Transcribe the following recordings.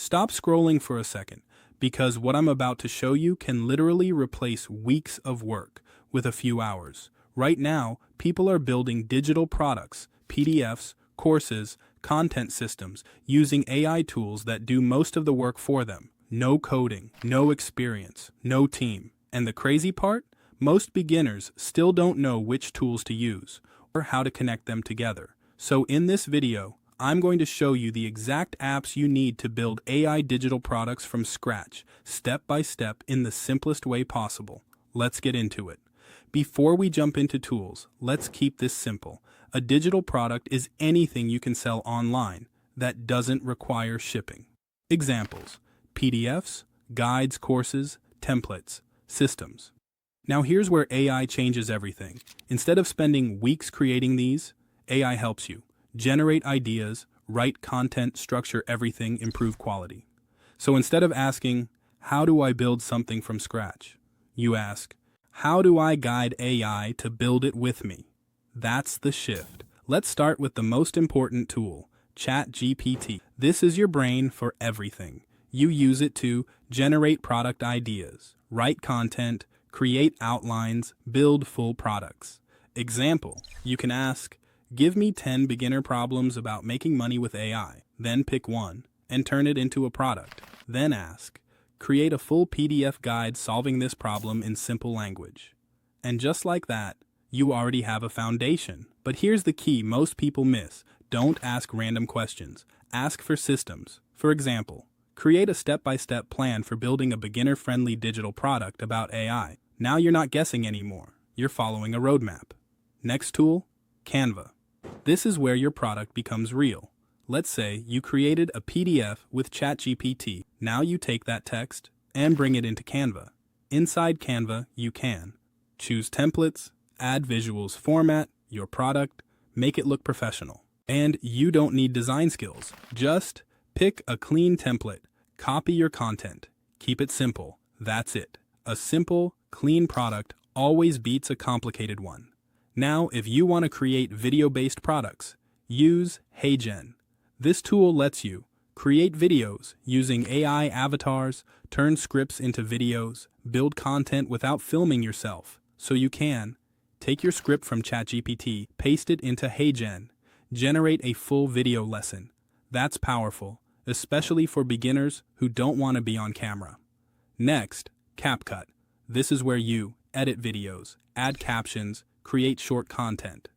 Stop scrolling for a second, because what I'm about to show you can literally replace weeks of work with a few hours. Right now, people are building digital products, PDFs, courses, content systems, using AI tools that do most of the work for them. No coding, no experience, no team. And the crazy part? Most beginners still don't know which tools to use or how to connect them together. So in this video, I'm going to show you the exact apps you need to build AI digital products from scratch, step by step in the simplest way possible. Let's get into it. Before we jump into tools, let's keep this simple. A digital product is anything you can sell online that doesn't require shipping. Examples: PDFs, guides, courses, templates, systems. Now here's where AI changes everything. Instead of spending weeks creating these, AI helps you generate ideas, write content, structure everything, improve quality. So instead of asking, how do I build something from scratch? You ask, how do I guide AI to build it with me? That's the shift. Let's start with the most important tool, ChatGPT. This is your brain for everything. You use it to generate product ideas, write content, create outlines, build full products. Example, you can ask, give me 10 beginner problems about making money with AI. Then pick one and turn it into a product. Then ask, create a full PDF guide solving this problem in simple language. And just like that, you already have a foundation. But here's the key most people miss. Don't ask random questions. Ask for systems. For example, create a step-by-step plan for building a beginner-friendly digital product about AI. Now you're not guessing anymore. You're following a roadmap. Next tool, Canva. This is where your product becomes real. Let's say you created a PDF with ChatGPT. Now you take that text and bring it into Canva. Inside Canva, you can choose templates, add visuals, format your product, make it look professional. And you don't need design skills. Just pick a clean template, copy your content, keep it simple. That's it. A simple, clean product always beats a complicated one. Now, if you want to create video-based products, use HeyGen. This tool lets you create videos using AI avatars, turn scripts into videos, build content without filming yourself. So you can take your script from ChatGPT, paste it into HeyGen, generate a full video lesson. That's powerful, especially for beginners who don't want to be on camera. Next, CapCut. This is where you edit videos, add captions, create short content.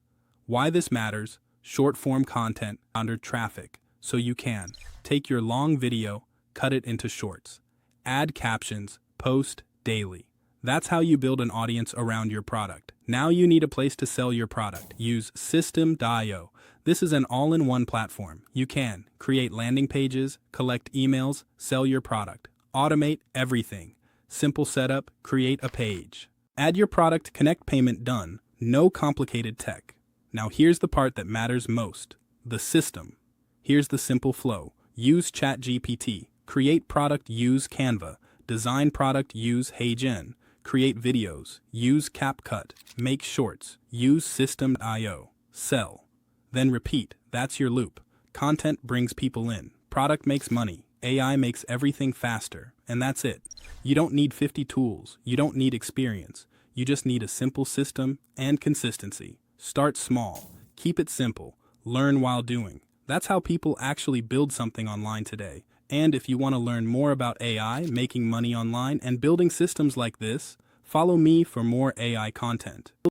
Why this matters: short-form content under traffic, so you can take your long video, cut it into shorts, add captions, post daily. That's how you build an audience around your product. Now you need a place to sell your product. Use System.io. This is an all-in-one platform. You can create landing pages, collect emails, sell your product, automate everything. Simple setup, create a page. Add your product, connect payment, done. No complicated tech. Now here's the part that matters most, the system. Here's the simple flow. Use ChatGPT. Create product, use Canva. Design product, use HeyGen. Create videos, use CapCut. Make shorts, use System.io. Sell. Then repeat. That's your loop. Content brings people in. Product makes money. AI makes everything faster. And that's it. You don't need 50 tools. You don't need experience. You just need a simple system and consistency. Start small. Keep it simple. Learn while doing. That's how people actually build something online today. And if you want to learn more about AI, making money online, and building systems like this, follow me for more AI content.